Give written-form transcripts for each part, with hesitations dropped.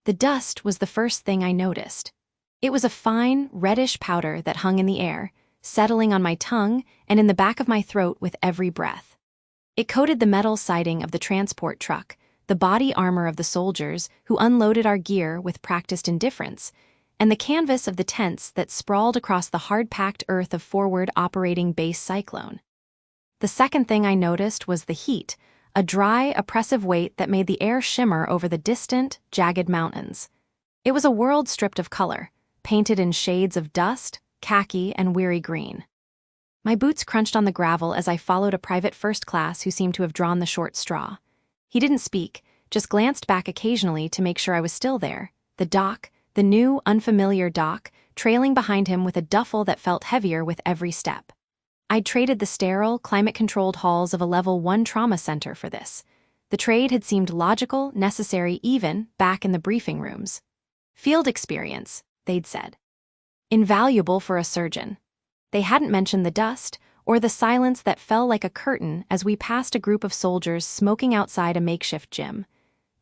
The dust was the first thing I noticed. It was a fine, reddish powder that hung in the air, settling on my tongue and in the back of my throat with every breath. It coated the metal siding of the transport truck, the body armor of the soldiers who unloaded our gear with practiced indifference, and the canvas of the tents that sprawled across the hard-packed earth of forward operating base Cyclone. The second thing I noticed was the heat, a dry, oppressive weight that made the air shimmer over the distant, jagged mountains. It was a world stripped of color, painted in shades of dust, khaki, and weary green. My boots crunched on the gravel as I followed a private first class who seemed to have drawn the short straw. He didn't speak, just glanced back occasionally to make sure I was still there, the doc, the new, unfamiliar doc, trailing behind him with a duffel that felt heavier with every step. I'd traded the sterile, climate-controlled halls of a Level 1 trauma center for this. The trade had seemed logical, necessary even, back in the briefing rooms. Field experience, they'd said. Invaluable for a surgeon. They hadn't mentioned the dust, or the silence that fell like a curtain as we passed a group of soldiers smoking outside a makeshift gym.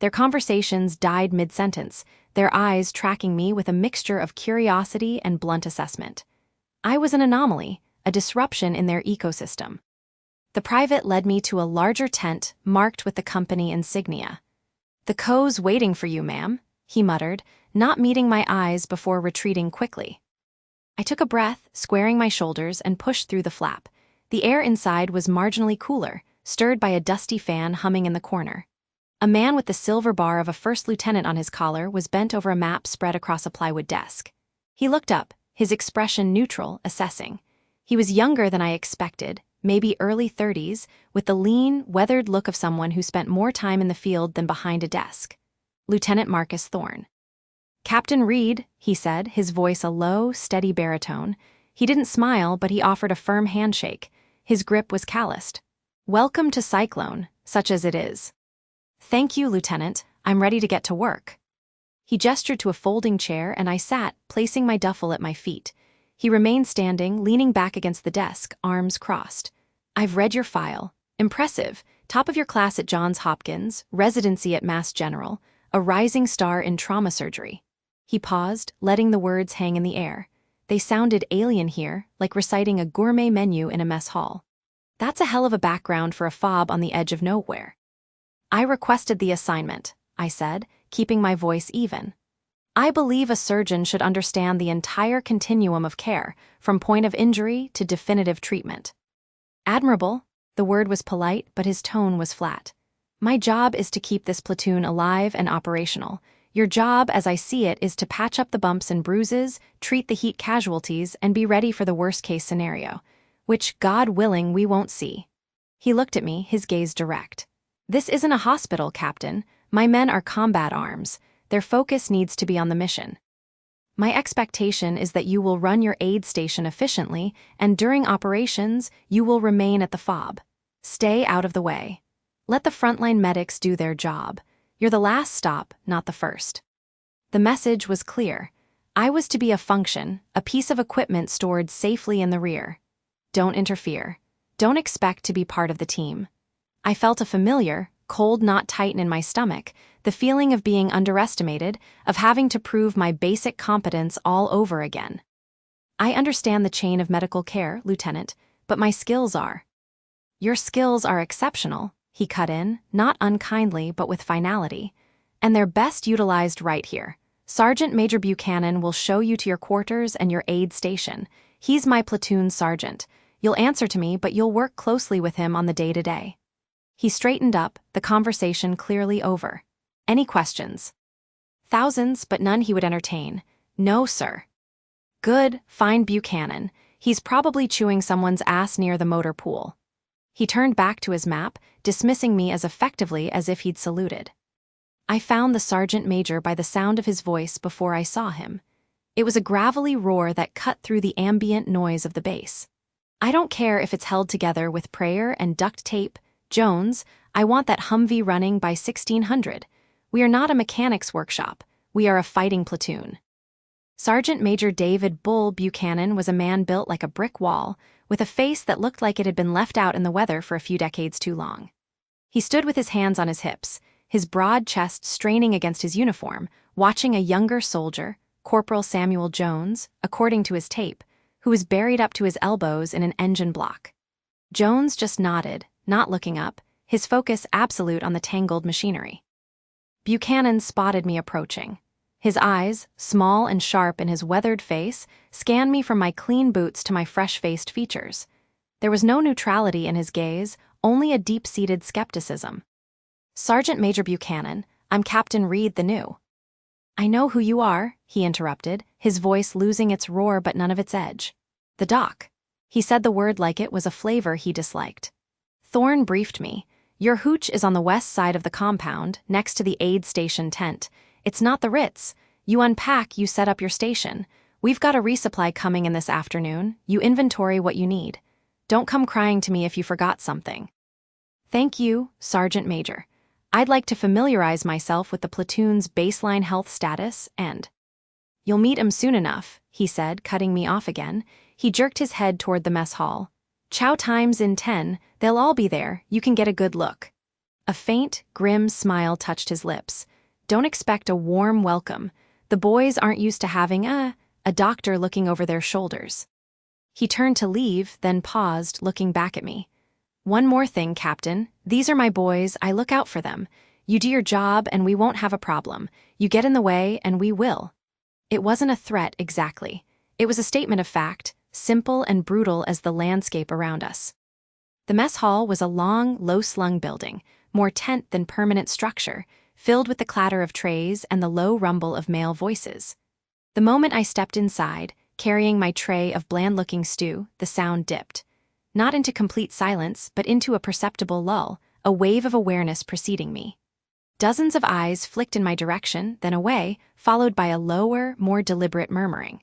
Their conversations died mid-sentence, their eyes tracking me with a mixture of curiosity and blunt assessment. I was an anomaly, a disruption in their ecosystem. The private led me to a larger tent marked with the company insignia. "The co's waiting for you, ma'am," he muttered, not meeting my eyes before retreating quickly. I took a breath, squaring my shoulders, and pushed through the flap. The air inside was marginally cooler, stirred by a dusty fan humming in the corner. A man with the silver bar of a first lieutenant on his collar was bent over a map spread across a plywood desk. He looked up, his expression neutral, assessing. He was younger than I expected, maybe early 30s, with the lean, weathered look of someone who spent more time in the field than behind a desk. Lieutenant Marcus Thorne. "Captain Reed," he said, his voice a low, steady baritone. He didn't smile, but he offered a firm handshake. His grip was calloused. "Welcome to Cyclone, such as it is." "Thank you, Lieutenant. I'm ready to get to work." He gestured to a folding chair, and I sat, placing my duffel at my feet. He remained standing, leaning back against the desk, arms crossed. "I've read your file. Impressive. Top of your class at Johns Hopkins, residency at Mass General, a rising star in trauma surgery." He paused, letting the words hang in the air. They sounded alien here, like reciting a gourmet menu in a mess hall. "That's a hell of a background for a fob on the edge of nowhere." "I requested the assignment," I said, keeping my voice even. "I believe a surgeon should understand the entire continuum of care, from point of injury to definitive treatment." "Admirable." The word was polite, but his tone was flat. "My job is to keep this platoon alive and operational. Your job, as I see it, is to patch up the bumps and bruises, treat the heat casualties, and be ready for the worst-case scenario, which, God willing, we won't see." He looked at me, his gaze direct. "This isn't a hospital, Captain. My men are combat arms. Their focus needs to be on the mission. My expectation is that you will run your aid station efficiently, and during operations, you will remain at the FOB. Stay out of the way. Let the frontline medics do their job. You're the last stop, not the first." The message was clear. I was to be a function, a piece of equipment stored safely in the rear. Don't interfere. Don't expect to be part of the team. I felt a familiar, cold knot tighten in my stomach, the feeling of being underestimated, of having to prove my basic competence all over again. "I understand the chain of medical care, Lieutenant, but my skills are." "Your skills are exceptional," he cut in, not unkindly but with finality, "and they're best utilized right here. Sergeant Major Buchanan will show you to your quarters and your aid station. He's my platoon sergeant. You'll answer to me, but you'll work closely with him on the day-to-day." He straightened up, the conversation clearly over. "Any questions?" Thousands, but none he would entertain. "No, sir." "Good, find Buchanan. He's probably chewing someone's ass near the motor pool." He turned back to his map, dismissing me as effectively as if he'd saluted. I found the sergeant major by the sound of his voice before I saw him. It was a gravelly roar that cut through the ambient noise of the base. "I don't care if it's held together with prayer and duct tape. Jones, I want that Humvee running by 1600. We are not a mechanics workshop. We are a fighting platoon." Sergeant Major David Bull Buchanan was a man built like a brick wall, with a face that looked like it had been left out in the weather for a few decades too long. He stood with his hands on his hips, his broad chest straining against his uniform, watching a younger soldier, Corporal Samuel Jones, according to his tape, who was buried up to his elbows in an engine block. Jones just nodded, not looking up, his focus absolute on the tangled machinery. Buchanan spotted me approaching. His eyes, small and sharp in his weathered face, scanned me from my clean boots to my fresh-faced features. There was no neutrality in his gaze, only a deep-seated skepticism. "Sergeant Major Buchanan, I'm Captain Reed the New." "I know who you are," he interrupted, his voice losing its roar but none of its edge. "The doc." He said the word like it was a flavor he disliked. Thorne briefed me. "Your hooch is on the west side of the compound, next to the aid station tent. It's not the Ritz. You unpack, you set up your station. We've got a resupply coming in this afternoon. You inventory what you need. Don't come crying to me if you forgot something." "Thank you, Sergeant Major. I'd like to familiarize myself with the platoon's baseline health status and—" "You'll meet 'em soon enough," he said, cutting me off again. He jerked his head toward the mess hall. "Chow time's in 10. They'll all be there. You can get a good look." A faint, grim smile touched his lips. "Don't expect a warm welcome. The boys aren't used to having a doctor looking over their shoulders." He turned to leave, then paused, looking back at me. "One more thing, Captain. These are my boys. I look out for them. You do your job and we won't have a problem. You get in the way and we will." It wasn't a threat exactly. It was a statement of fact, simple and brutal as the landscape around us. The mess hall was a long, low-slung building, more tent than permanent structure, filled with the clatter of trays and the low rumble of male voices. The moment I stepped inside, carrying my tray of bland-looking stew, the sound dipped. Not into complete silence, but into a perceptible lull, a wave of awareness preceding me. Dozens of eyes flicked in my direction, then away, followed by a lower, more deliberate murmuring.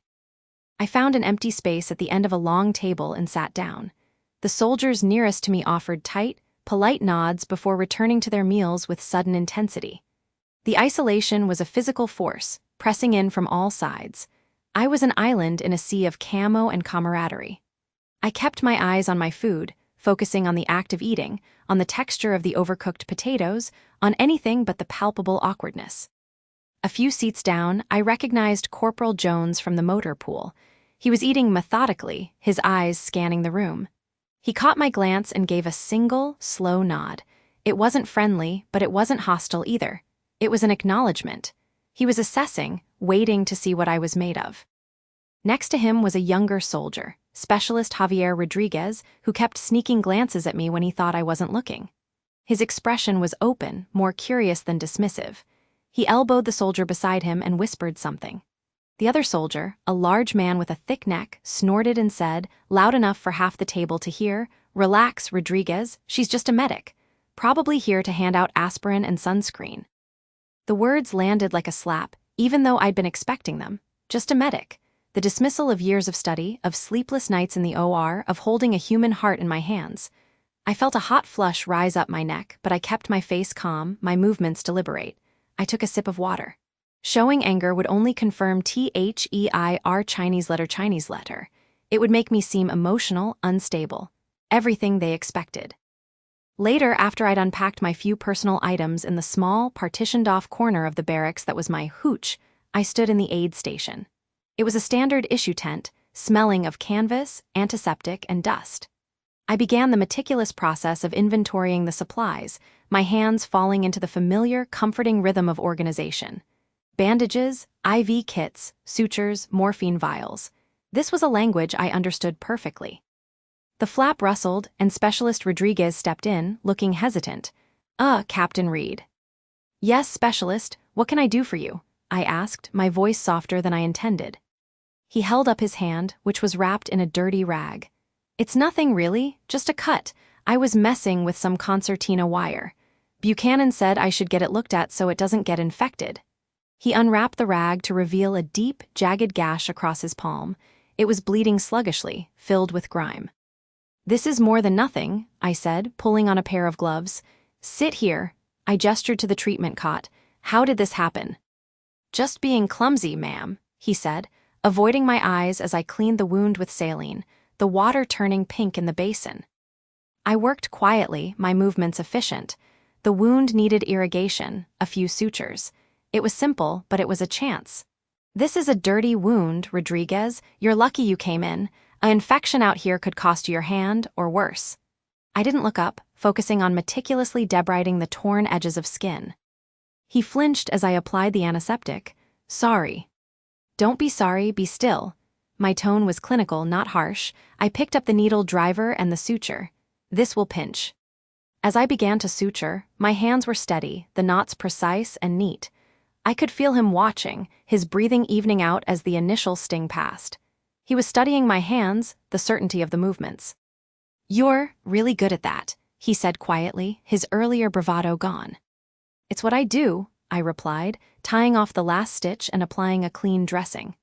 I found an empty space at the end of a long table and sat down. The soldiers nearest to me offered tight, polite nods before returning to their meals with sudden intensity. The isolation was a physical force, pressing in from all sides. I was an island in a sea of camo and camaraderie. I kept my eyes on my food, focusing on the act of eating, on the texture of the overcooked potatoes, on anything but the palpable awkwardness. A few seats down, I recognized Corporal Jones from the motor pool. He was eating methodically, his eyes scanning the room. He caught my glance and gave a single, slow nod. It wasn't friendly, but it wasn't hostile either. It was an acknowledgement. He was assessing, waiting to see what I was made of. Next to him was a younger soldier, Specialist Javier Rodriguez, who kept sneaking glances at me when he thought I wasn't looking. His expression was open, more curious than dismissive. He elbowed the soldier beside him and whispered something. The other soldier, a large man with a thick neck, snorted and said, loud enough for half the table to hear, "Relax, Rodriguez, she's just a medic. Probably here to hand out aspirin and sunscreen." The words landed like a slap, even though I'd been expecting them. Just a medic. The dismissal of years of study, of sleepless nights in the OR, of holding a human heart in my hands. I felt a hot flush rise up my neck, but I kept my face calm, my movements deliberate. I took a sip of water. Showing anger would only confirm THEIR Chinese letter. It would make me seem emotional, unstable. Everything they expected. Later, after I'd unpacked my few personal items in the small, partitioned-off corner of the barracks that was my hooch, I stood in the aid station. It was a standard issue tent, smelling of canvas, antiseptic, and dust. I began the meticulous process of inventorying the supplies, my hands falling into the familiar, comforting rhythm of organization. Bandages, IV kits, sutures, morphine vials. This was a language I understood perfectly. The flap rustled, and Specialist Rodriguez stepped in, looking hesitant. Captain Reed." "Yes, Specialist, what can I do for you?" I asked, my voice softer than I intended. He held up his hand, which was wrapped in a dirty rag. "It's nothing really, just a cut. I was messing with some concertina wire. Buchanan said I should get it looked at so it doesn't get infected." He unwrapped the rag to reveal a deep, jagged gash across his palm. It was bleeding sluggishly, filled with grime. "This is more than nothing," I said, pulling on a pair of gloves. "Sit here." I gestured to the treatment cot. "How did this happen?" "Just being clumsy, ma'am," he said, avoiding my eyes as I cleaned the wound with saline, the water turning pink in the basin. I worked quietly, my movements efficient. The wound needed irrigation, a few sutures. It was simple, but it was a chance. "This is a dirty wound, Rodriguez. You're lucky you came in. An infection out here could cost you your hand, or worse." I didn't look up, focusing on meticulously debriding the torn edges of skin. He flinched as I applied the antiseptic. "Sorry." "Don't be sorry, be still." My tone was clinical, not harsh. I picked up the needle driver and the suture. "This will pinch." As I began to suture, my hands were steady, the knots precise and neat. I could feel him watching, his breathing evening out as the initial sting passed. He was studying my hands, the certainty of the movements. "You're really good at that," he said quietly, his earlier bravado gone. "It's what I do," I replied, tying off the last stitch and applying a clean dressing.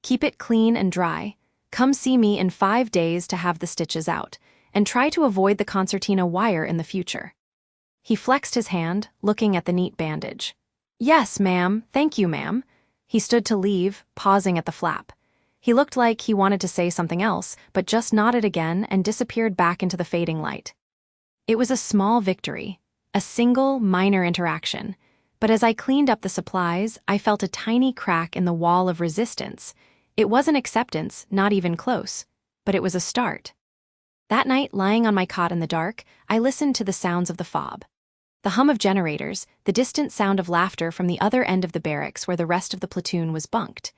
"Keep it clean and dry. Come see me in 5 days to have the stitches out, and try to avoid the concertina wire in the future." He flexed his hand, looking at the neat bandage. "Yes, ma'am, thank you, ma'am." He stood to leave, pausing at the flap. He looked like he wanted to say something else, but just nodded again and disappeared back into the fading light. It was a small victory, a single, minor interaction, but as I cleaned up the supplies, I felt a tiny crack in the wall of resistance. It wasn't acceptance, not even close, but it was a start. That night, lying on my cot in the dark, I listened to the sounds of the fob. The hum of generators, the distant sound of laughter from the other end of the barracks where the rest of the platoon was bunked.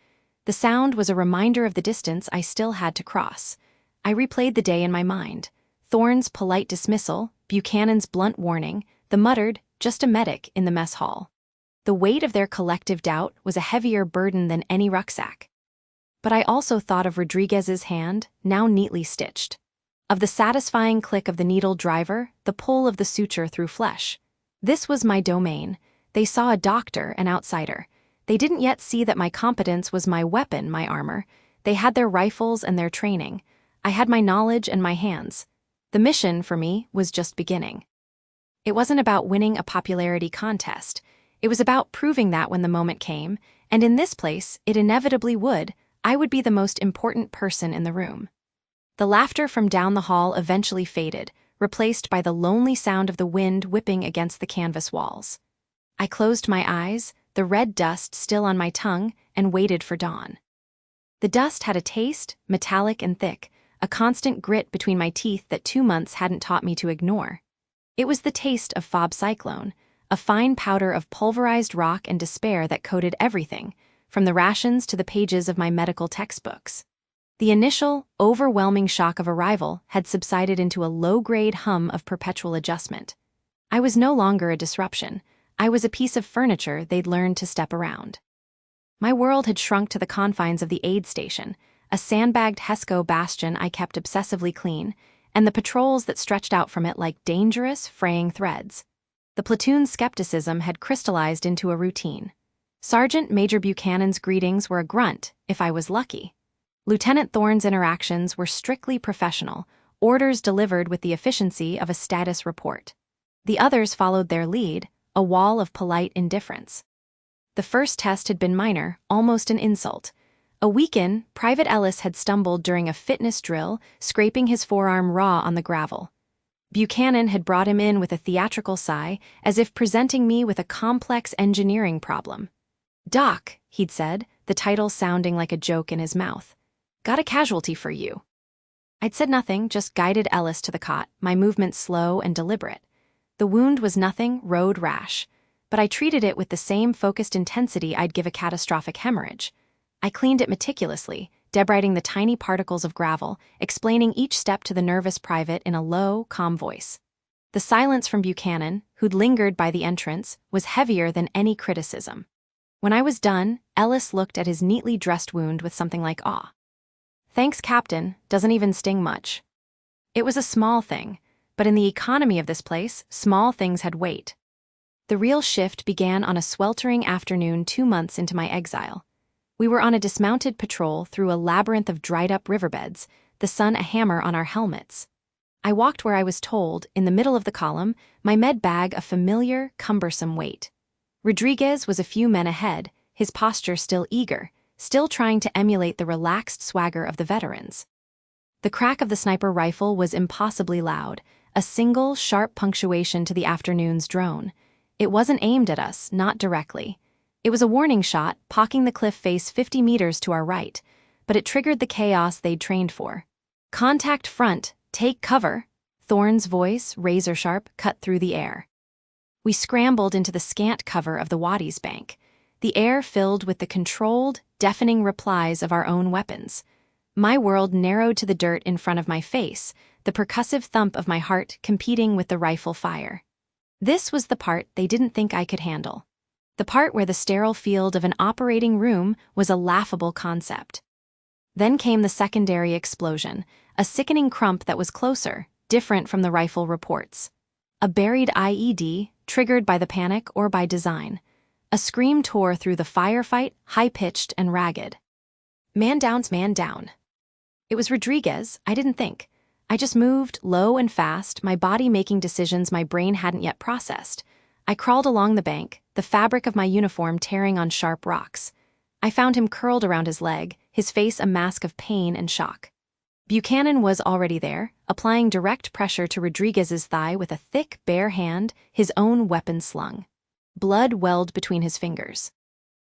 The sound was a reminder of the distance I still had to cross. I replayed the day in my mind. Thorne's polite dismissal, Buchanan's blunt warning, the muttered, "Just a medic," in the mess hall. The weight of their collective doubt was a heavier burden than any rucksack. But I also thought of Rodriguez's hand, now neatly stitched. Of the satisfying click of the needle driver, the pull of the suture through flesh. This was my domain. They saw a doctor, an outsider. They didn't yet see that my competence was my weapon, my armor. They had their rifles and their training. I had my knowledge and my hands. The mission, for me, was just beginning. It wasn't about winning a popularity contest. It was about proving that when the moment came, and in this place, it inevitably would, I would be the most important person in the room. The laughter from down the hall eventually faded, replaced by the lonely sound of the wind whipping against the canvas walls. I closed my eyes, the red dust still on my tongue, and waited for dawn. The dust had a taste, metallic and thick, a constant grit between my teeth that 2 months hadn't taught me to ignore. It was the taste of fob cyclone, a fine powder of pulverized rock and despair that coated everything, from the rations to the pages of my medical textbooks. The initial, overwhelming shock of arrival had subsided into a low-grade hum of perpetual adjustment. I was no longer a disruption. I was a piece of furniture they'd learned to step around. My world had shrunk to the confines of the aid station, a sandbagged HESCO bastion I kept obsessively clean, and the patrols that stretched out from it like dangerous, fraying threads. The platoon's skepticism had crystallized into a routine. Sergeant Major Buchanan's greetings were a grunt, if I was lucky. Lieutenant Thorne's interactions were strictly professional, orders delivered with the efficiency of a status report. The others followed their lead, a wall of polite indifference. The first test had been minor, almost an insult. A week in, Private Ellis had stumbled during a fitness drill, scraping his forearm raw on the gravel. Buchanan had brought him in with a theatrical sigh, as if presenting me with a complex engineering problem. "Doc," he'd said, the title sounding like a joke in his mouth. "Got a casualty for you." I'd said nothing, just guided Ellis to the cot, my movements slow and deliberate. The wound was nothing, road rash, but I treated it with the same focused intensity I'd give a catastrophic hemorrhage. I cleaned it meticulously, debriding the tiny particles of gravel, explaining each step to the nervous private in a low, calm voice. The silence from Buchanan, who'd lingered by the entrance, was heavier than any criticism. When I was done, Ellis looked at his neatly dressed wound with something like awe. "Thanks, Captain, doesn't even sting much." It was a small thing, but in the economy of this place, small things had weight. The real shift began on a sweltering afternoon 2 months into my exile. We were on a dismounted patrol through a labyrinth of dried-up riverbeds, the sun a hammer on our helmets. I walked where I was told, in the middle of the column, my med bag a familiar, cumbersome weight. Rodriguez was a few men ahead, his posture still eager, still trying to emulate the relaxed swagger of the veterans. The crack of the sniper rifle was impossibly loud, a single, sharp punctuation to the afternoon's drone. It wasn't aimed at us, not directly. It was a warning shot, pocking the cliff face 50 meters to our right, but it triggered the chaos they'd trained for. "Contact front, take cover," Thorne's voice, razor-sharp, cut through the air. We scrambled into the scant cover of the wadi's bank, the air filled with the controlled, deafening replies of our own weapons. My world narrowed to the dirt in front of my face, the percussive thump of my heart competing with the rifle fire. This was the part they didn't think I could handle. The part where the sterile field of an operating room was a laughable concept. Then came the secondary explosion, a sickening crump that was closer, different from the rifle reports. A buried IED, triggered by the panic or by design. A scream tore through the firefight, high-pitched and ragged. "Man down's man down." It was Rodriguez, I didn't think. I just moved, low and fast, my body making decisions my brain hadn't yet processed. I crawled along the bank, the fabric of my uniform tearing on sharp rocks. I found him curled around his leg, his face a mask of pain and shock. Buchanan was already there, applying direct pressure to Rodriguez's thigh with a thick, bare hand, his own weapon slung. Blood welled between his fingers.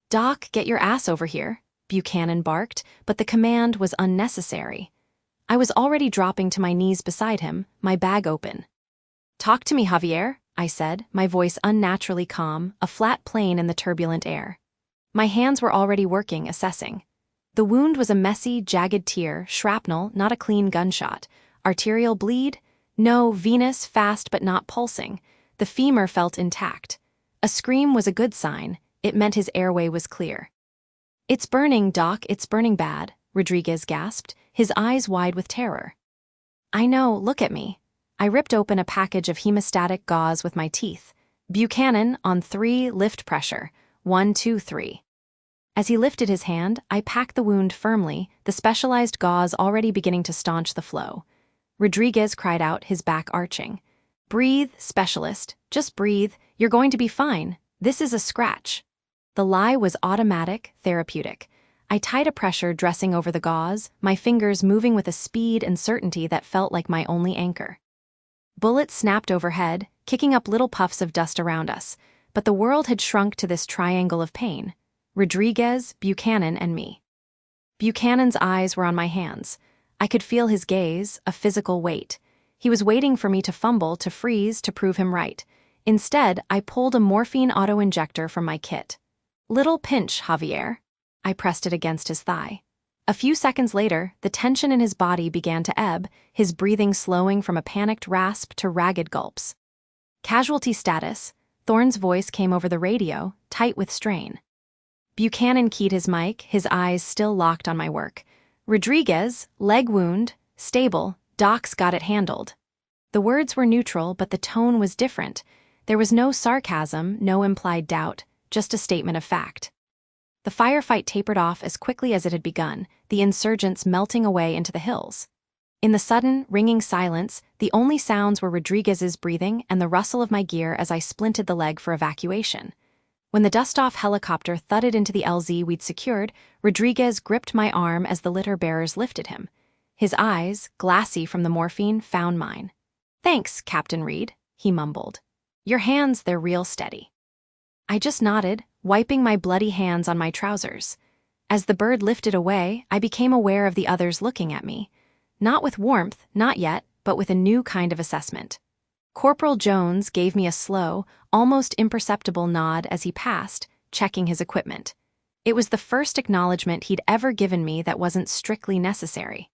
"Doc, get your ass over here," Buchanan barked, but the command was unnecessary. I was already dropping to my knees beside him, my bag open. "Talk to me, Javier," I said, my voice unnaturally calm, a flat plane in the turbulent air. My hands were already working, assessing. The wound was a messy, jagged tear, shrapnel, not a clean gunshot. Arterial bleed? No, venous, fast but not pulsing. The femur felt intact. A scream was a good sign. It meant his airway was clear. "It's burning, Doc, it's burning bad," Rodriguez gasped, his eyes wide with terror. "I know, look at me." I ripped open a package of hemostatic gauze with my teeth. "Buchanan, on 3, lift pressure. 1, 2, 3. As he lifted his hand, I packed the wound firmly, the specialized gauze already beginning to staunch the flow. Rodriguez cried out, his back arching. "Breathe, specialist, just breathe, you're going to be fine. This is a scratch." The lie was automatic, therapeutic. I tied a pressure dressing over the gauze, my fingers moving with a speed and certainty that felt like my only anchor. Bullets snapped overhead, kicking up little puffs of dust around us, but the world had shrunk to this triangle of pain. Rodriguez, Buchanan, and me. Buchanan's eyes were on my hands. I could feel his gaze, a physical weight. He was waiting for me to fumble, to freeze, to prove him right. Instead, I pulled a morphine auto-injector from my kit. "Little pinch, Javier." I pressed it against his thigh. A few seconds later, the tension in his body began to ebb, his breathing slowing from a panicked rasp to ragged gulps. "Casualty status," Thorne's voice came over the radio, tight with strain. Buchanan keyed his mic, his eyes still locked on my work. "Rodriguez, leg wound, stable, Doc's got it handled." The words were neutral, but the tone was different. There was no sarcasm, no implied doubt, just a statement of fact. The firefight tapered off as quickly as it had begun, the insurgents melting away into the hills. In the sudden, ringing silence, the only sounds were Rodriguez's breathing and the rustle of my gear as I splinted the leg for evacuation. When the dust-off helicopter thudded into the LZ we'd secured, Rodriguez gripped my arm as the litter bearers lifted him. His eyes, glassy from the morphine, found mine. "Thanks, Captain Reed," he mumbled. "Your hands, they're real steady." I just nodded, wiping my bloody hands on my trousers. As the bird lifted away, I became aware of the others looking at me. Not with warmth, not yet, but with a new kind of assessment. Corporal Jones gave me a slow, almost imperceptible nod as he passed, checking his equipment. It was the first acknowledgement he'd ever given me that wasn't strictly necessary.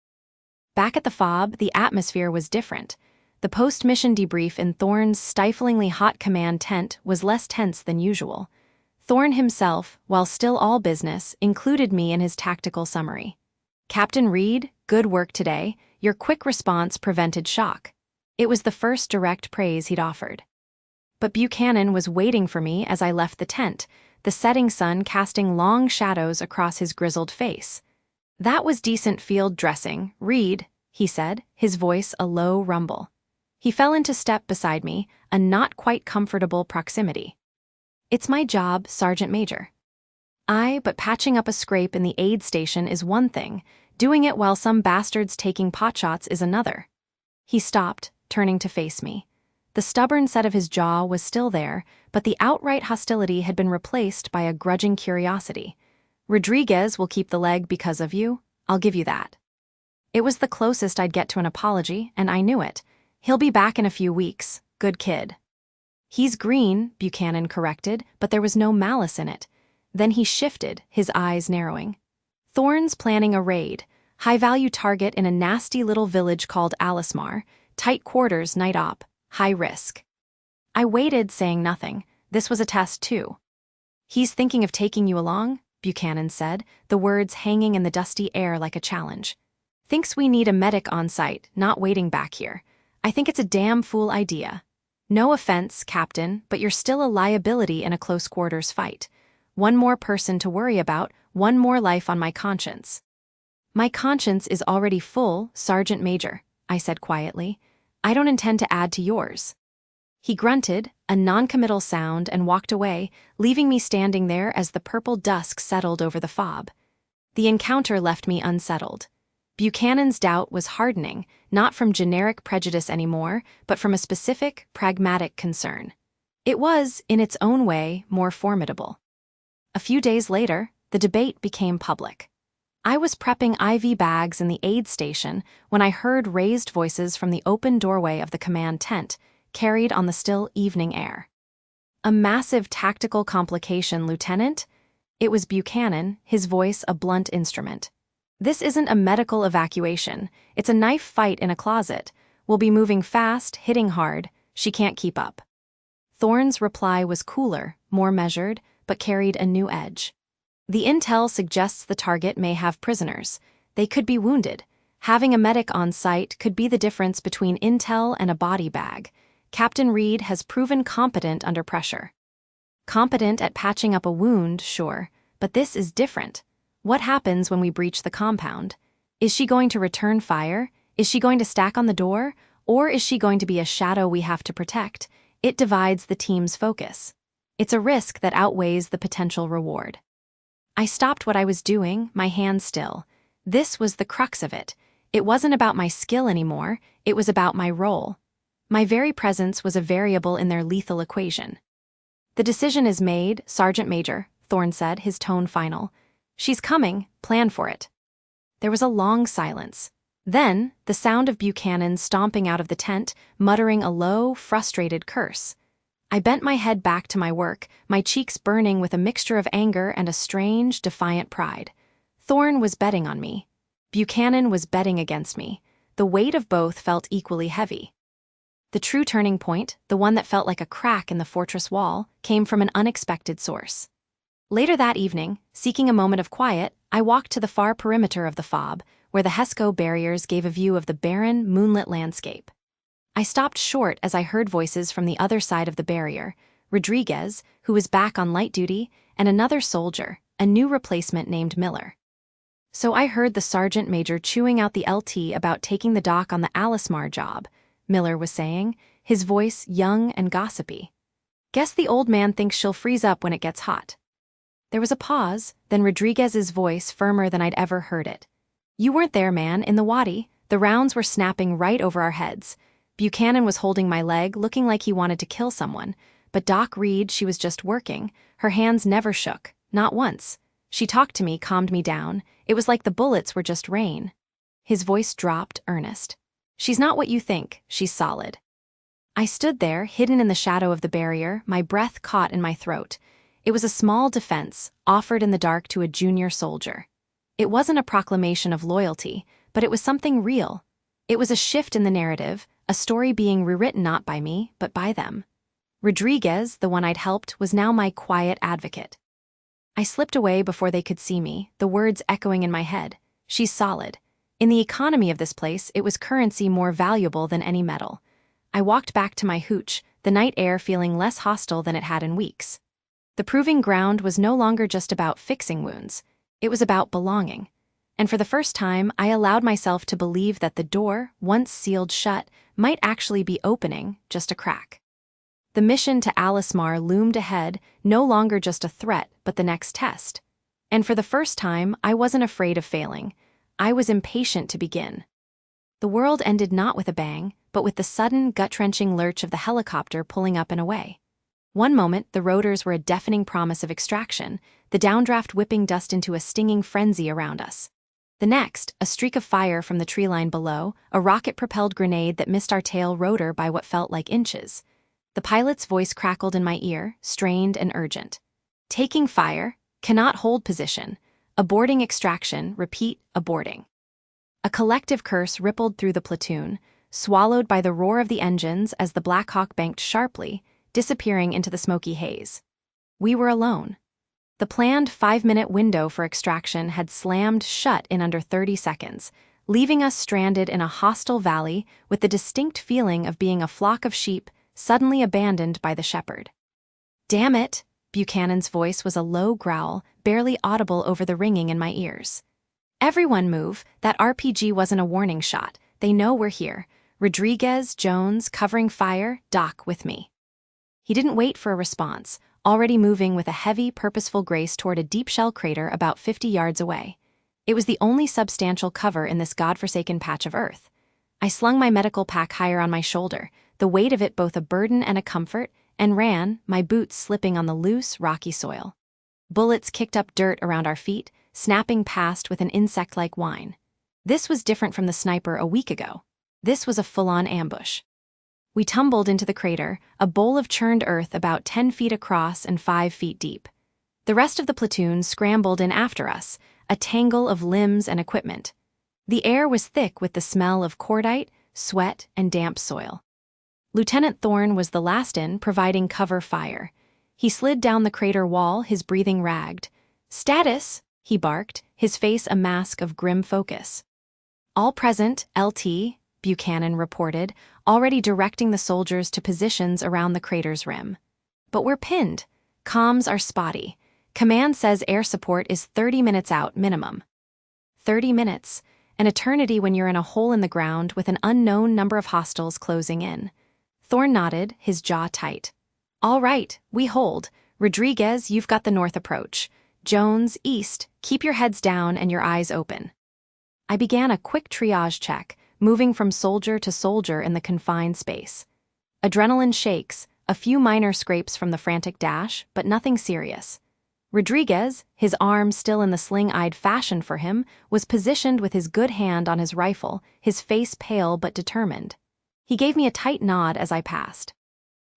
Back at the FOB, the atmosphere was different. The post-mission debrief in Thorne's stiflingly hot command tent was less tense than usual. Thorne himself, while still all business, included me in his tactical summary. "Captain Reed, good work today. Your quick response prevented shock." It was the first direct praise he'd offered. But Buchanan was waiting for me as I left the tent, the setting sun casting long shadows across his grizzled face. "That was decent field dressing, Reed," he said, his voice a low rumble. He fell into step beside me, a not quite comfortable proximity. "It's my job, Sergeant Major." But patching up a scrape in the aid station is one thing, doing it while some bastard's taking potshots is another. He stopped, turning to face me. The stubborn set of his jaw was still there, but the outright hostility had been replaced by a grudging curiosity. "Rodriguez will keep the leg because of you, I'll give you that." It was the closest I'd get to an apology, and I knew it. "He'll be back in a few weeks, good kid." "He's green," Buchanan corrected, but there was no malice in it. Then he shifted, his eyes narrowing. "Thorne's planning a raid. High-value target in a nasty little village called Alismar. Tight quarters, night op. High risk." I waited, saying nothing. This was a test, too. "He's thinking of taking you along," Buchanan said, the words hanging in the dusty air like a challenge. "Thinks we need a medic on site, not waiting back here. I think it's a damn fool idea. No offense, Captain, but you're still a liability in a close-quarters fight. One more person to worry about, one more life on my conscience." "My conscience is already full, Sergeant Major," I said quietly. "I don't intend to add to yours." He grunted, a noncommittal sound, and walked away, leaving me standing there as the purple dusk settled over the fob. The encounter left me unsettled. Buchanan's doubt was hardening, not from generic prejudice anymore, but from a specific, pragmatic concern. It was, in its own way, more formidable. A few days later, the debate became public. I was prepping IV bags in the aid station when I heard raised voices from the open doorway of the command tent, carried on the still evening air. "A massive tactical complication, Lieutenant." It was Buchanan, his voice a blunt instrument. "This isn't a medical evacuation. It's a knife fight in a closet. We'll be moving fast, hitting hard. She can't keep up." Thorne's reply was cooler, more measured, but carried a new edge. "The intel suggests the target may have prisoners. They could be wounded. Having a medic on site could be the difference between intel and a body bag. Captain Reed has proven competent under pressure." Competent at patching up a wound, sure, but this is different. What happens when we breach the compound? Is she going to return fire? Is she going to stack on the door? Or is she going to be a shadow we have to protect? It divides the team's focus. It's a risk that outweighs the potential reward. I stopped what I was doing, my hands still. This was the crux of it. It wasn't about my skill anymore, it was about my role. My very presence was a variable in their lethal equation. "The decision is made, Sergeant Major," Thorne said, his tone final. "She's coming, plan for it." There was a long silence. Then, the sound of Buchanan stomping out of the tent, muttering a low, frustrated curse. I bent my head back to my work, my cheeks burning with a mixture of anger and a strange, defiant pride. Thorne was betting on me. Buchanan was betting against me. The weight of both felt equally heavy. The true turning point, the one that felt like a crack in the fortress wall, came from an unexpected source. Later that evening, seeking a moment of quiet, I walked to the far perimeter of the fob, where the HESCO barriers gave a view of the barren, moonlit landscape. I stopped short as I heard voices from the other side of the barrier, Rodriguez, who was back on light duty, and another soldier, a new replacement named Miller. "So I heard the sergeant major chewing out the LT about taking the dock on the Alismar job," Miller was saying, his voice young and gossipy. "Guess the old man thinks she'll freeze up when it gets hot." There was a pause, then Rodriguez's voice firmer than I'd ever heard it. "You weren't there, man, in the wadi. The rounds were snapping right over our heads. Buchanan was holding my leg, looking like he wanted to kill someone, but Doc Reed, she was just working. Her hands never shook, not once. She talked to me, calmed me down. It was like the bullets were just rain." His voice dropped, earnest. "She's not what you think, she's solid." I stood there, hidden in the shadow of the barrier, my breath caught in my throat. It was a small defense, offered in the dark to a junior soldier. It wasn't a proclamation of loyalty, but it was something real. It was a shift in the narrative, a story being rewritten not by me, but by them. Rodriguez, the one I'd helped, was now my quiet advocate. I slipped away before they could see me, the words echoing in my head. "She's solid." In the economy of this place, it was currency more valuable than any metal. I walked back to my hooch, the night air feeling less hostile than it had in weeks. The proving ground was no longer just about fixing wounds. It was about belonging. And for the first time, I allowed myself to believe that the door, once sealed shut, might actually be opening, just a crack. The mission to Alismar loomed ahead, no longer just a threat, but the next test. And for the first time, I wasn't afraid of failing. I was impatient to begin. The world ended not with a bang, but with the sudden, gut-wrenching lurch of the helicopter pulling up and away. One moment, the rotors were a deafening promise of extraction, the downdraft whipping dust into a stinging frenzy around us. The next, a streak of fire from the tree line below, a rocket-propelled grenade that missed our tail rotor by what felt like inches. The pilot's voice crackled in my ear, strained and urgent. Taking fire, cannot hold position, aborting extraction, repeat, aborting. A collective curse rippled through the platoon, swallowed by the roar of the engines as the Black Hawk banked sharply, disappearing into the smoky haze. We were alone. The planned 5-minute window for extraction had slammed shut in under 30 seconds, leaving us stranded in a hostile valley with the distinct feeling of being a flock of sheep suddenly abandoned by the shepherd. "Damn it!" Buchanan's voice was a low growl, barely audible over the ringing in my ears. "Everyone move, that RPG wasn't a warning shot. They know we're here. Rodriguez, Jones, covering fire, Doc with me." He didn't wait for a response, already moving with a heavy, purposeful grace toward a deep shell crater about 50 yards away. It was the only substantial cover in this godforsaken patch of earth. I slung my medical pack higher on my shoulder, the weight of it both a burden and a comfort, and ran, my boots slipping on the loose, rocky soil. Bullets kicked up dirt around our feet, snapping past with an insect-like whine. This was different from the sniper a week ago. This was a full-on ambush. We tumbled into the crater, a bowl of churned earth about 10 feet across and 5 feet deep. The rest of the platoon scrambled in after us, a tangle of limbs and equipment. The air was thick with the smell of cordite, sweat, and damp soil. Lieutenant Thorne was the last in, providing cover fire. He slid down the crater wall, his breathing ragged. "Status," he barked, his face a mask of grim focus. "All present, LT," Buchanan reported, already directing the soldiers to positions around the crater's rim. "But we're pinned. Comms are spotty. Command says air support is 30 minutes out minimum." 30 minutes, an eternity when you're in a hole in the ground with an unknown number of hostiles closing in. Thorne nodded, his jaw tight. "All right, we hold. Rodriguez, you've got the north approach. Jones, east, keep your heads down and your eyes open." I began a quick triage check, moving from soldier to soldier in the confined space. Adrenaline shakes, a few minor scrapes from the frantic dash, but nothing serious. Rodriguez, his arm still in the sling I'd fashioned for him, was positioned with his good hand on his rifle, his face pale but determined. He gave me a tight nod as I passed.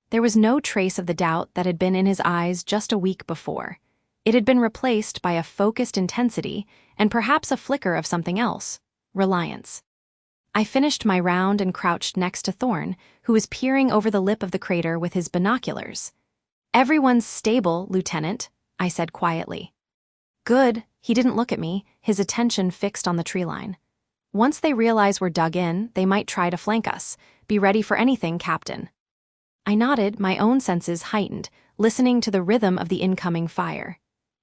There was no trace of the doubt that had been in his eyes just a week before. It had been replaced by a focused intensity and perhaps a flicker of something else, reliance. I finished my round and crouched next to Thorne, who was peering over the lip of the crater with his binoculars. "Everyone's stable, Lieutenant," I said quietly. "Good." He didn't look at me, his attention fixed on the tree line. "Once they realize we're dug in, they might try to flank us. Be ready for anything, Captain." I nodded, my own senses heightened, listening to the rhythm of the incoming fire.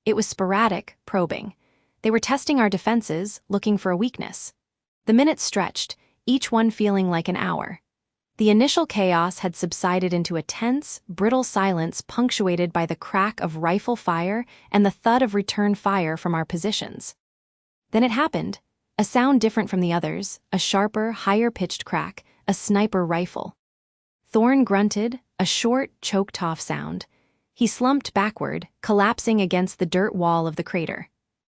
It was sporadic, probing. They were testing our defenses, looking for a weakness. The minutes stretched, each one feeling like an hour. The initial chaos had subsided into a tense, brittle silence punctuated by the crack of rifle fire and the thud of return fire from our positions. Then it happened, a sound different from the others, a sharper, higher-pitched crack, a sniper rifle. Thorne grunted, a short, choked-off sound. He slumped backward, collapsing against the dirt wall of the crater.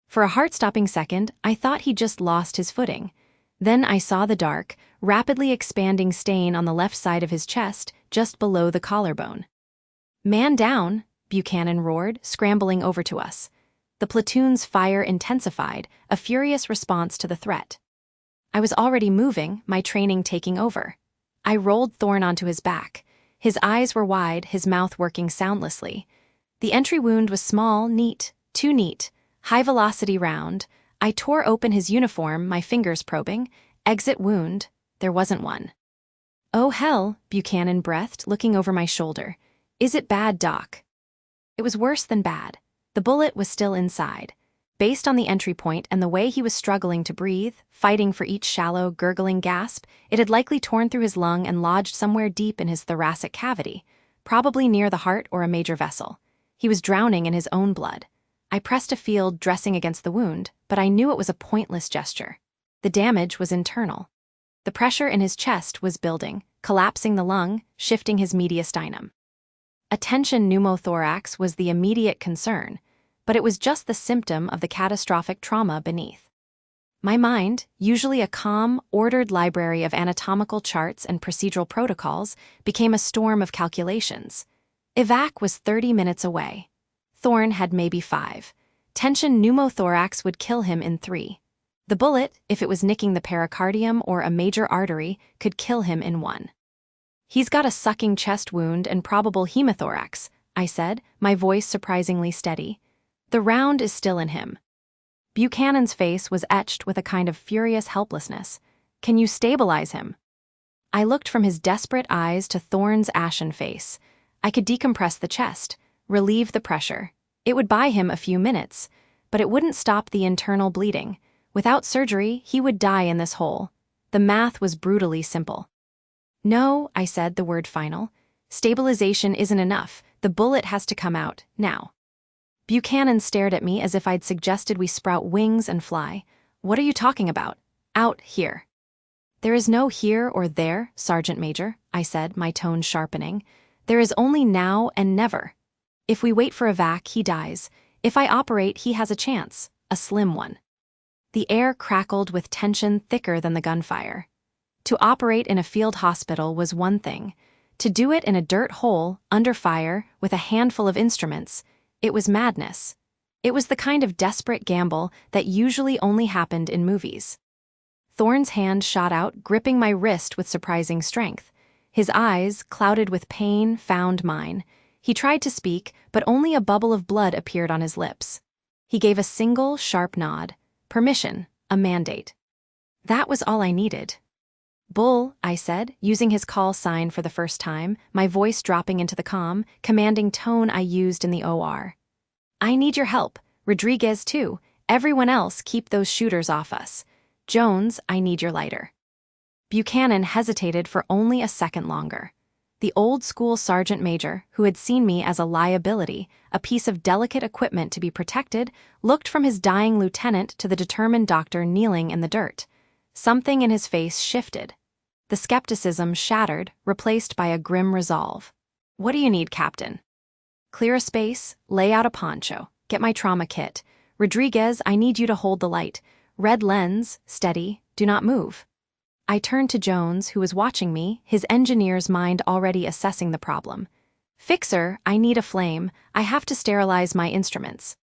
For a heart-stopping second, I thought he'd just lost his footing. Then I saw the dark, rapidly expanding stain on the left side of his chest, just below the collarbone. "Man down," Buchanan roared, scrambling over to us. The platoon's fire intensified, a furious response to the threat. I was already moving, my training taking over. I rolled Thorne onto his back. His eyes were wide, his mouth working soundlessly. The entry wound was small, neat, too neat, high-velocity round. I tore open his uniform, my fingers probing. Exit wound. There wasn't one. "Oh hell," Buchanan breathed, looking over my shoulder. "Is it bad, Doc?" It was worse than bad. The bullet was still inside. Based on the entry point and the way he was struggling to breathe, fighting for each shallow, gurgling gasp, it had likely torn through his lung and lodged somewhere deep in his thoracic cavity, probably near the heart or a major vessel. He was drowning in his own blood. I pressed a field dressing against the wound, but I knew it was a pointless gesture. The damage was internal. The pressure in his chest was building, collapsing the lung, shifting his mediastinum. A tension pneumothorax was the immediate concern, but it was just the symptom of the catastrophic trauma beneath. My mind, usually a calm, ordered library of anatomical charts and procedural protocols, became a storm of calculations. Evac was 30 minutes away. Thorne had maybe 5. Tension pneumothorax would kill him in 3. The bullet, if it was nicking the pericardium or a major artery, could kill him in 1. He's got a sucking chest wound and probable hemothorax, I said, my voice surprisingly steady. The round is still in him. Buchanan's face was etched with a kind of furious helplessness. Can you stabilize him? I looked from his desperate eyes to Thorne's ashen face. I could decompress the chest, relieve the pressure. It would buy him a few minutes, but it wouldn't stop the internal bleeding. Without surgery, he would die in this hole. The math was brutally simple. No, I said, the word final. Stabilization isn't enough. The bullet has to come out, now. Buchanan stared at me as if I'd suggested we sprout wings and fly. What are you talking about? Out here. There is no here or there, Sergeant Major, I said, my tone sharpening. There is only now and never. If we wait for evac, he dies. If I operate, he has a chance, a slim one. The air crackled with tension thicker than the gunfire. To operate in a field hospital was one thing. To do it in a dirt hole, under fire, with a handful of instruments, it was madness. It was the kind of desperate gamble that usually only happened in movies. Thorne's hand shot out, gripping my wrist with surprising strength. His eyes, clouded with pain, found mine. He tried to speak, but only a bubble of blood appeared on his lips. He gave a single, sharp nod. Permission, a mandate. That was all I needed. Bull, I said, using his call sign for the first time, my voice dropping into the calm, commanding tone I used in the OR. I need your help. Rodriguez, too. Everyone else, keep those shooters off us. Jones, I need your lighter. Buchanan hesitated for only a second longer. The old-school sergeant major, who had seen me as a liability, a piece of delicate equipment to be protected, looked from his dying lieutenant to the determined doctor kneeling in the dirt. Something in his face shifted. The skepticism shattered, replaced by a grim resolve. What do you need, Captain? Clear a space, lay out a poncho, get my trauma kit. Rodriguez, I need you to hold the light. Red lens, steady, do not move. I turned to Jones, who was watching me, his engineer's mind already assessing the problem. Fixer, I need a flame. I have to sterilize my instruments.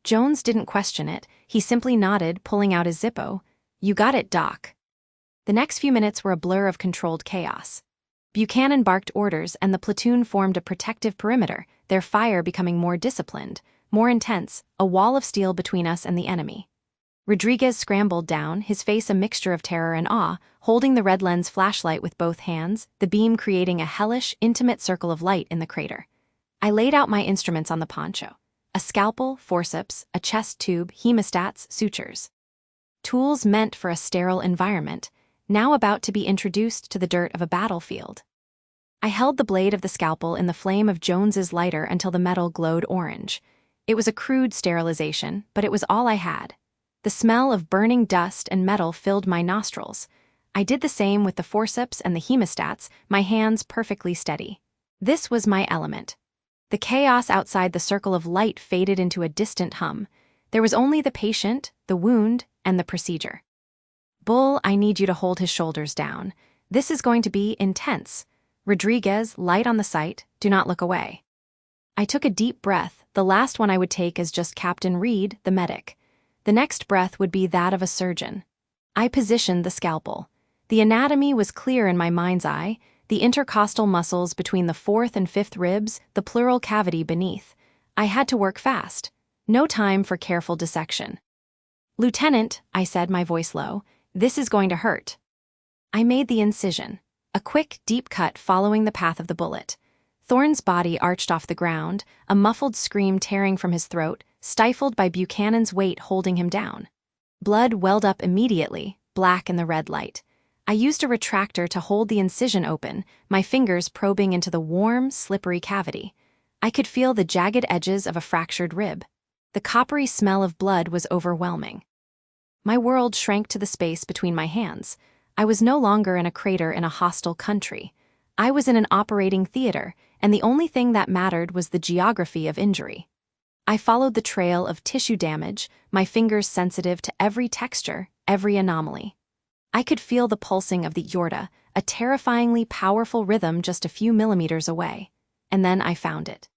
Jones didn't question it. He simply nodded, pulling out his Zippo. You got it, Doc. The next few minutes were a blur of controlled chaos. Buchanan barked orders, and the platoon formed a protective perimeter, their fire becoming more disciplined, more intense, a wall of steel between us and the enemy. Rodriguez scrambled down, his face a mixture of terror and awe, holding the red lens flashlight with both hands, the beam creating a hellish, intimate circle of light in the crater. I laid out my instruments on the poncho. A scalpel, forceps, a chest tube, hemostats, sutures. Tools meant for a sterile environment, now about to be introduced to the dirt of a battlefield. I held the blade of the scalpel in the flame of Jones's lighter until the metal glowed orange. It was a crude sterilization, but it was all I had. The smell of burning dust and metal filled my nostrils. I did the same with the forceps and the hemostats, my hands perfectly steady. This was my element. The chaos outside the circle of light faded into a distant hum. There was only the patient, the wound, and the procedure. Bull, I need you to hold his shoulders down. This is going to be intense. Rodriguez, light on the sight, do not look away. I took a deep breath, the last one I would take as just Captain Reed, the medic. The next breath would be that of a surgeon. I positioned the scalpel. The anatomy was clear in my mind's eye, the intercostal muscles between the fourth and fifth ribs, the pleural cavity beneath. I had to work fast. No time for careful dissection. Lieutenant, I said, my voice low, this is going to hurt. I made the incision. A quick, deep cut following the path of the bullet. Thorne's body arched off the ground, a muffled scream tearing from his throat, stifled by Buchanan's weight holding him down. Blood welled up immediately, black in the red light. I used a retractor to hold the incision open, my fingers probing into the warm, slippery cavity. I could feel the jagged edges of a fractured rib. The coppery smell of blood was overwhelming. My world shrank to the space between my hands. I was no longer in a crater in a hostile country. I was in an operating theater, and the only thing that mattered was the geography of injury. I followed the trail of tissue damage, my fingers sensitive to every texture, every anomaly. I could feel the pulsing of the aorta, a terrifyingly powerful rhythm just a few millimeters away. And then I found it.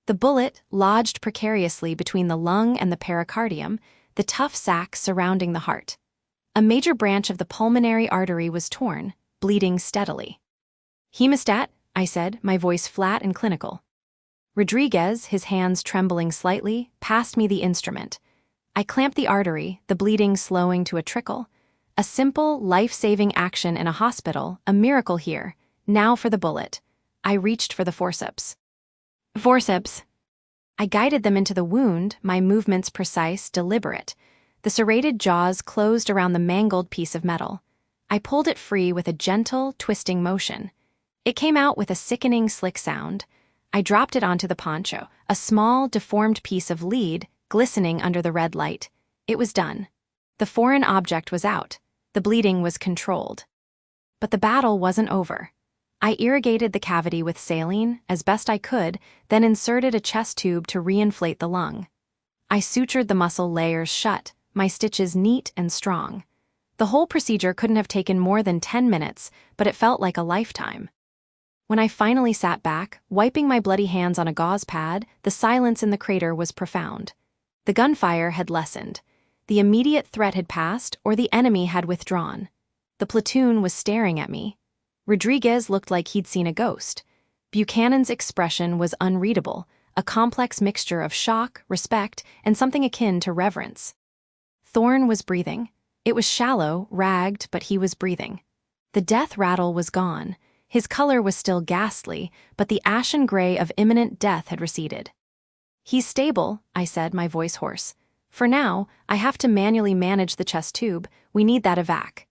The bullet lodged precariously between the lung and the pericardium, the tough sac surrounding the heart. A major branch of the pulmonary artery was torn, bleeding steadily. "Hemostat," I said, my voice flat and clinical. Rodriguez, his hands trembling slightly, passed me the instrument. I clamped the artery, the bleeding slowing to a trickle. A simple, life-saving action in a hospital, a miracle here. Now for the bullet. I reached for the forceps. Forceps. I guided them into the wound, my movements precise, deliberate. The serrated jaws closed around the mangled piece of metal. I pulled it free with a gentle, twisting motion. It came out with a sickening, slick sound. I dropped it onto the poncho, a small, deformed piece of lead glistening under the red light. It was done. The foreign object was out. The bleeding was controlled. But the battle wasn't over. I irrigated the cavity with saline, as best I could, then inserted a chest tube to reinflate the lung. I sutured the muscle layers shut, my stitches neat and strong. The whole procedure couldn't have taken more than 10 minutes, but it felt like a lifetime. When I finally sat back, wiping my bloody hands on a gauze pad, the silence in the crater was profound. The gunfire had lessened. The immediate threat had passed, or the enemy had withdrawn. The platoon was staring at me. Rodriguez looked like he'd seen a ghost. Buchanan's expression was unreadable, a complex mixture of shock, respect, and something akin to reverence. Thorne was breathing. It was shallow, ragged, but he was breathing. The death rattle was gone. His color was still ghastly, but the ashen gray of imminent death had receded. "He's stable," I said, my voice hoarse. "For now, I have to manually manage the chest tube. We need that evac."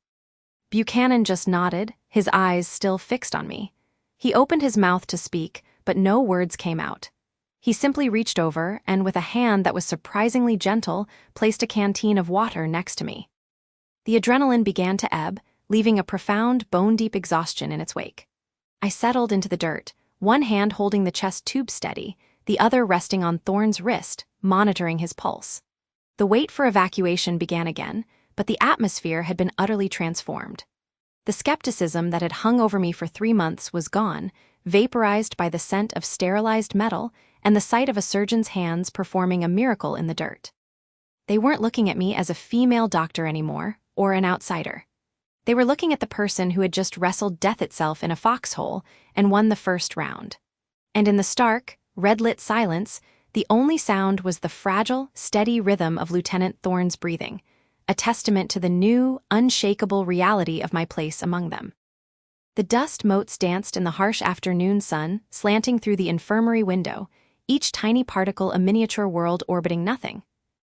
Buchanan just nodded, his eyes still fixed on me. He opened his mouth to speak, but no words came out. He simply reached over and, with a hand that was surprisingly gentle, placed a canteen of water next to me. The adrenaline began to ebb, leaving a profound, bone-deep exhaustion in its wake. I settled into the dirt, one hand holding the chest tube steady, the other resting on Thorne's wrist, monitoring his pulse. The wait for evacuation began again, but the atmosphere had been utterly transformed. The skepticism that had hung over me for 3 months was gone, vaporized by the scent of sterilized metal and the sight of a surgeon's hands performing a miracle in the dirt. They weren't looking at me as a female doctor anymore, or an outsider. They were looking at the person who had just wrestled death itself in a foxhole and won the first round. And in the stark, red-lit silence, the only sound was the fragile, steady rhythm of Lieutenant Thorne's breathing, a testament to the new, unshakable reality of my place among them. The dust motes danced in the harsh afternoon sun, slanting through the infirmary window, each tiny particle a miniature world orbiting nothing.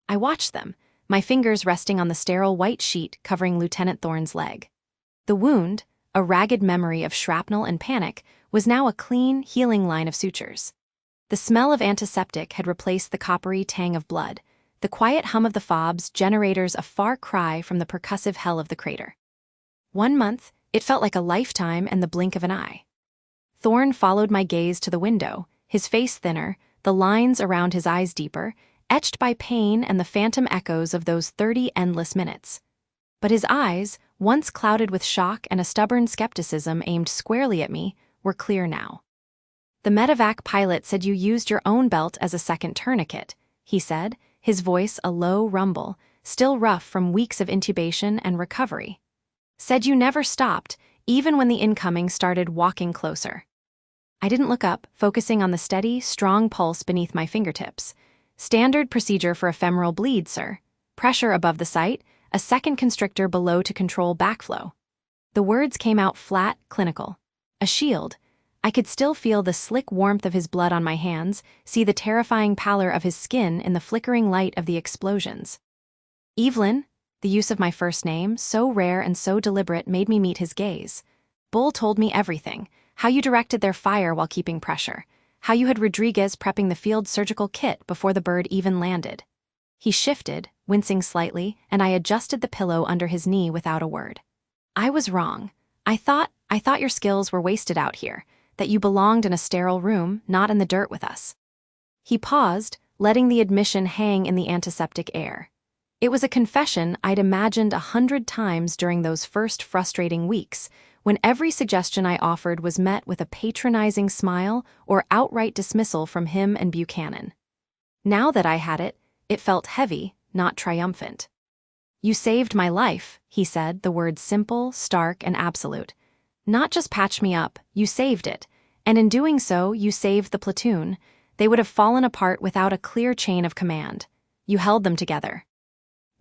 I watched them, my fingers resting on the sterile white sheet covering Lieutenant Thorne's leg. The wound, a ragged memory of shrapnel and panic, was now a clean, healing line of sutures. The smell of antiseptic had replaced the coppery tang of blood, the quiet hum of the fobs generators a far cry from the percussive hell of the crater. 1 month, it felt like a lifetime and the blink of an eye. Thorne followed my gaze to the window, his face thinner, the lines around his eyes deeper, etched by pain and the phantom echoes of those 30 endless minutes. But his eyes, once clouded with shock and a stubborn skepticism aimed squarely at me, were clear now. "The medevac pilot said you used your own belt as a second tourniquet," he said, his voice a low rumble, still rough from weeks of intubation and recovery. "Said you never stopped, even when the incoming started walking closer." I didn't look up, focusing on the steady, strong pulse beneath my fingertips. "Standard procedure for ephemeral bleed, sir. Pressure above the site, a second constrictor below to control backflow." The words came out flat, clinical. A shield. I could still feel the slick warmth of his blood on my hands, see the terrifying pallor of his skin in the flickering light of the explosions. "Evelyn," the use of my first name, so rare and so deliberate, made me meet his gaze. "Bull told me everything, how you directed their fire while keeping pressure, how you had Rodriguez prepping the field surgical kit before the bird even landed." He shifted, wincing slightly, and I adjusted the pillow under his knee without a word. I was wrong. I thought your skills were wasted out here, that you belonged in a sterile room, not in the dirt with us." He paused, letting the admission hang in the antiseptic air. It was a confession I'd imagined 100 times during those first frustrating weeks, when every suggestion I offered was met with a patronizing smile or outright dismissal from him and Buchanan. Now that I had it, it felt heavy, not triumphant. "You saved my life," he said, the words simple, stark, and absolute. "Not just patched me up, you saved it. And in doing so, you saved the platoon. They would have fallen apart without a clear chain of command. You held them together."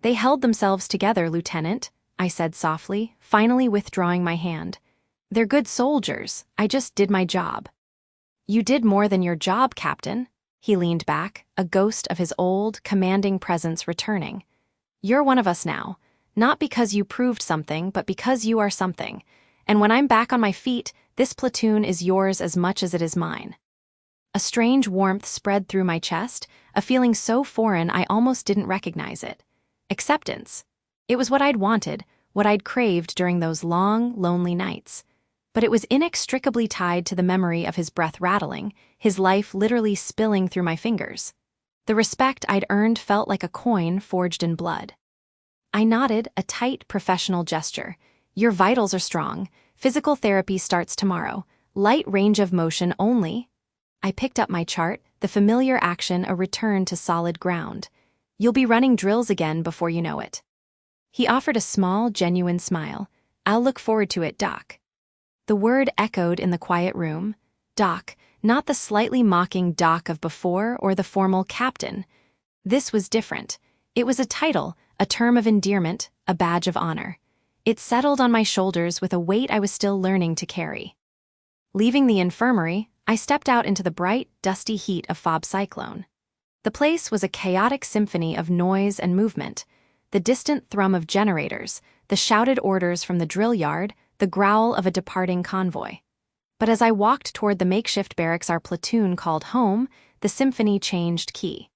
"They held themselves together, Lieutenant," I said softly, finally withdrawing my hand. "They're good soldiers. I just did my job." "You did more than your job, Captain." He leaned back, a ghost of his old, commanding presence returning. "You're one of us now, not because you proved something, but because you are something. And when I'm back on my feet, this platoon is yours as much as it is mine." A strange warmth spread through my chest, a feeling so foreign I almost didn't recognize it. Acceptance. It was what I'd wanted, what I'd craved during those long, lonely nights. But it was inextricably tied to the memory of his breath rattling, his life literally spilling through my fingers. The respect I'd earned felt like a coin forged in blood. I nodded, a tight, professional gesture. "Your vitals are strong. Physical therapy starts tomorrow. Light range of motion only." I picked up my chart, the familiar action a return to solid ground. "You'll be running drills again before you know it." He offered a small, genuine smile. "I'll look forward to it, Doc." The word echoed in the quiet room. Doc, not the slightly mocking Doc of before or the formal Captain. This was different. It was a title, a term of endearment, a badge of honor. It settled on my shoulders with a weight I was still learning to carry. Leaving the infirmary, I stepped out into the bright, dusty heat of Fob Cyclone. The place was a chaotic symphony of noise and movement, the distant thrum of generators, the shouted orders from the drill yard, the growl of a departing convoy. But as I walked toward the makeshift barracks our platoon called home, the symphony changed key.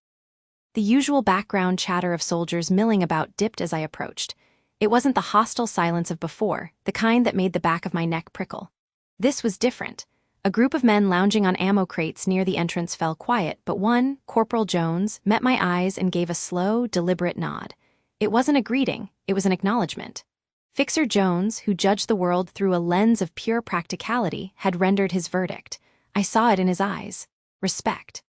The usual background chatter of soldiers milling about dipped as I approached. It wasn't the hostile silence of before, the kind that made the back of my neck prickle. This was different. A group of men lounging on ammo crates near the entrance fell quiet, but one, Corporal Jones, met my eyes and gave a slow, deliberate nod. It wasn't a greeting, it was an acknowledgement. Fixer Jones, who judged the world through a lens of pure practicality, had rendered his verdict. I saw it in his eyes. Respect.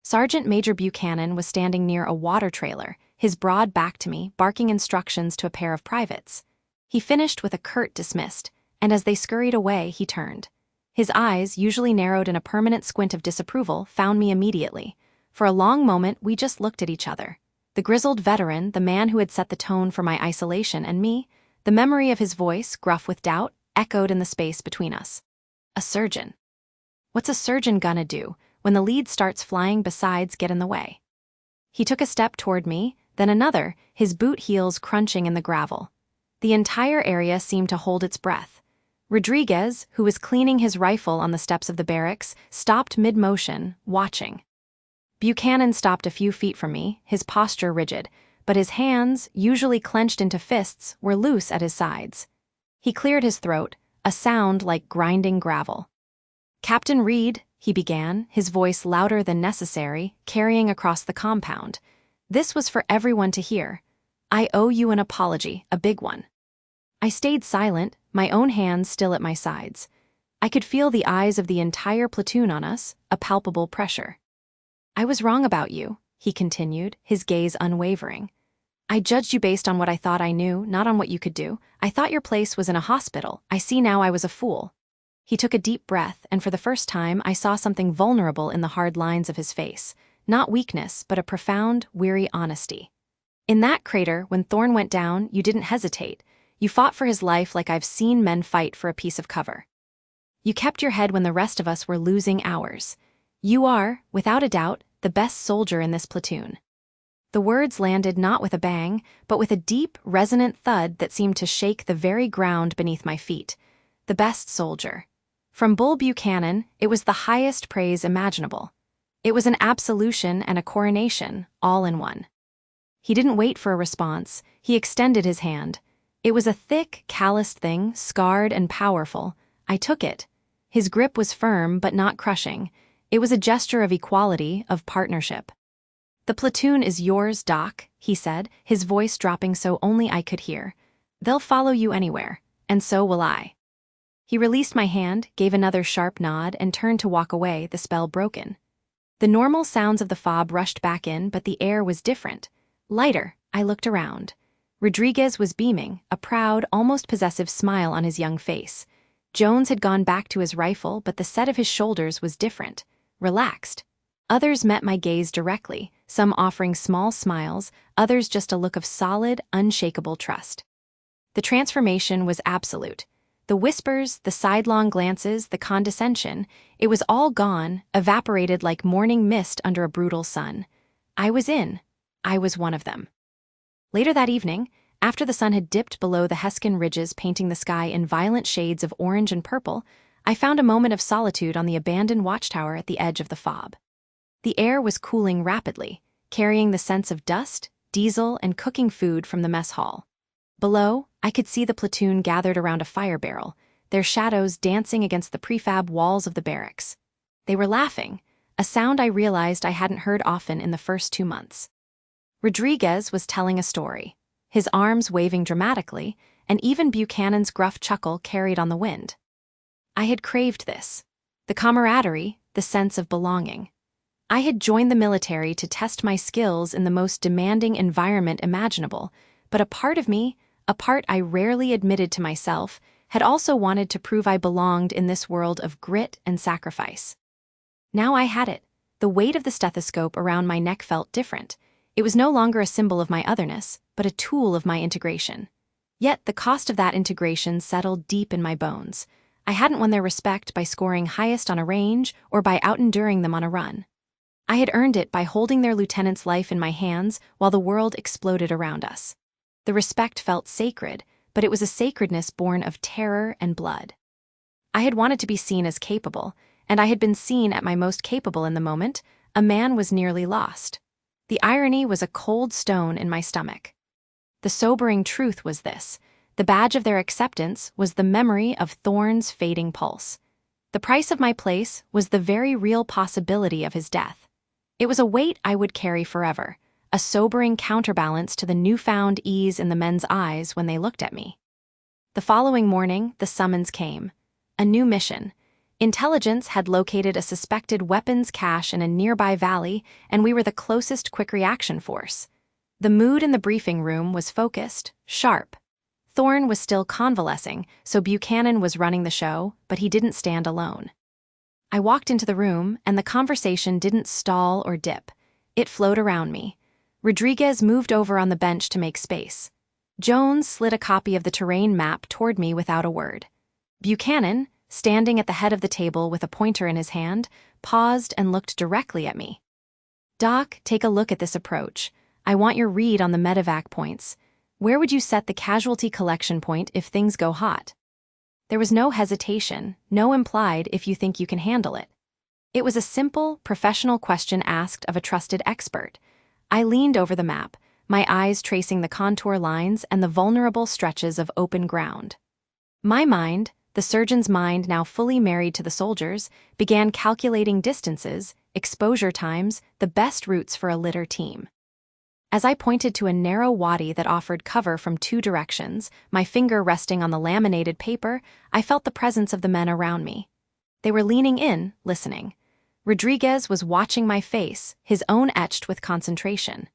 Sergeant Major Buchanan was standing near a water trailer, his broad back to me, barking instructions to a pair of privates. He finished with a curt dismissed, and as they scurried away, he turned. His eyes, usually narrowed in a permanent squint of disapproval, found me immediately. For a long moment, we just looked at each other. The grizzled veteran, the man who had set the tone for my isolation, and me, the memory of his voice, gruff with doubt, echoed in the space between us. A surgeon. What's a surgeon gonna do when the lead starts flying besides get in the way? He took a step toward me, then another, his boot heels crunching in the gravel. The entire area seemed to hold its breath. Rodriguez, who was cleaning his rifle on the steps of the barracks, stopped mid-motion, watching. Buchanan stopped a few feet from me, his posture rigid, but his hands, usually clenched into fists, were loose at his sides. He cleared his throat, a sound like grinding gravel. "Captain Reed," he began, his voice louder than necessary, carrying across the compound. This was for everyone to hear. "I owe you an apology, a big one." I stayed silent, my own hands still at my sides. I could feel the eyes of the entire platoon on us, a palpable pressure. "I was wrong about you," he continued, his gaze unwavering. "I judged you based on what I thought I knew, not on what you could do. I thought your place was in a hospital. I see now I was a fool." He took a deep breath, and for the first time I saw something vulnerable in the hard lines of his face. Not weakness, but a profound, weary honesty. "In that crater, when Thorne went down, you didn't hesitate. You fought for his life like I've seen men fight for a piece of cover. You kept your head when the rest of us were losing ours. You are, without a doubt, the best soldier in this platoon." The words landed not with a bang, but with a deep, resonant thud that seemed to shake the very ground beneath my feet. The best soldier. From Bull Buchanan, it was the highest praise imaginable. It was an absolution and a coronation, all in one. He didn't wait for a response. He extended his hand. It was a thick, calloused thing, scarred and powerful. I took it. His grip was firm but not crushing. It was a gesture of equality, of partnership. "The platoon is yours, Doc," he said, his voice dropping so only I could hear. "They'll follow you anywhere, and so will I." He released my hand, gave another sharp nod, and turned to walk away, the spell broken. The normal sounds of the fob rushed back in, but the air was different. Lighter. I looked around. Rodriguez was beaming, a proud, almost possessive smile on his young face. Jones had gone back to his rifle, but the set of his shoulders was different, relaxed. Others met my gaze directly, some offering small smiles, others just a look of solid, unshakable trust. The transformation was absolute. The whispers, the sidelong glances, the condescension, it was all gone, evaporated like morning mist under a brutal sun. I was in. I was one of them. Later that evening, after the sun had dipped below the Heskin ridges painting the sky in violent shades of orange and purple, I found a moment of solitude on the abandoned watchtower at the edge of the fob. The air was cooling rapidly, carrying the scents of dust, diesel, and cooking food from the mess hall. Below, I could see the platoon gathered around a fire barrel, their shadows dancing against the prefab walls of the barracks. They were laughing, a sound I realized I hadn't heard often in the first 2 months. Rodriguez was telling a story, his arms waving dramatically, and even Buchanan's gruff chuckle carried on the wind. I had craved this. The camaraderie, the sense of belonging. I had joined the military to test my skills in the most demanding environment imaginable, but a part of me, a part I rarely admitted to myself, had also wanted to prove I belonged in this world of grit and sacrifice. Now I had it. The weight of the stethoscope around my neck felt different. It was no longer a symbol of my otherness, but a tool of my integration. Yet the cost of that integration settled deep in my bones. I hadn't won their respect by scoring highest on a range or by out-enduring them on a run. I had earned it by holding their lieutenant's life in my hands while the world exploded around us. The respect felt sacred, but it was a sacredness born of terror and blood. I had wanted to be seen as capable, and I had been seen at my most capable in the moment. A man was nearly lost. The irony was a cold stone in my stomach. The sobering truth was this: the badge of their acceptance was the memory of Thorne's fading pulse. The price of my place was the very real possibility of his death. It was a weight I would carry forever, a sobering counterbalance to the newfound ease in the men's eyes when they looked at me. The following morning, the summons came. A new mission. Intelligence had located a suspected weapons cache in a nearby valley, and we were the closest quick reaction force. The mood in the briefing room was focused, sharp. Thorne was still convalescing, so Buchanan was running the show, but he didn't stand alone. I walked into the room, and the conversation didn't stall or dip. It flowed around me. Rodriguez moved over on the bench to make space. Jones slid a copy of the terrain map toward me without a word. Buchanan, standing at the head of the table with a pointer in his hand, paused and looked directly at me. "Doc, take a look at this approach. I want your read on the medevac points. Where would you set the casualty collection point if things go hot?" There was no hesitation, no implied "if you think you can handle it." It was a simple, professional question asked of a trusted expert. I leaned over the map, my eyes tracing the contour lines and the vulnerable stretches of open ground. My mind, the surgeon's mind now fully married to the soldiers, began calculating distances, exposure times, the best routes for a litter team. As I pointed to a narrow wadi that offered cover from 2 directions, my finger resting on the laminated paper, I felt the presence of the men around me. They were leaning in, listening. Rodriguez was watching my face, his own etched with concentration.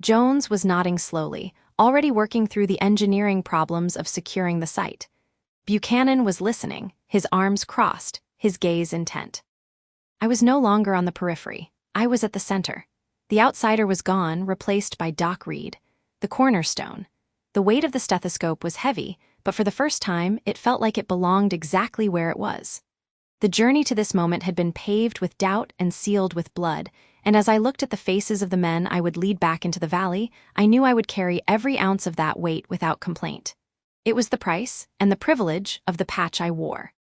Jones was nodding slowly, already working through the engineering problems of securing the site. Buchanan was listening, his arms crossed, his gaze intent. I was no longer on the periphery. I was at the center. The outsider was gone, replaced by Doc Reed, the cornerstone. The weight of the stethoscope was heavy, but for the first time, it felt like it belonged exactly where it was. The journey to this moment had been paved with doubt and sealed with blood, and as I looked at the faces of the men I would lead back into the valley, I knew I would carry every ounce of that weight without complaint. It was the price, and the privilege, of the patch I wore.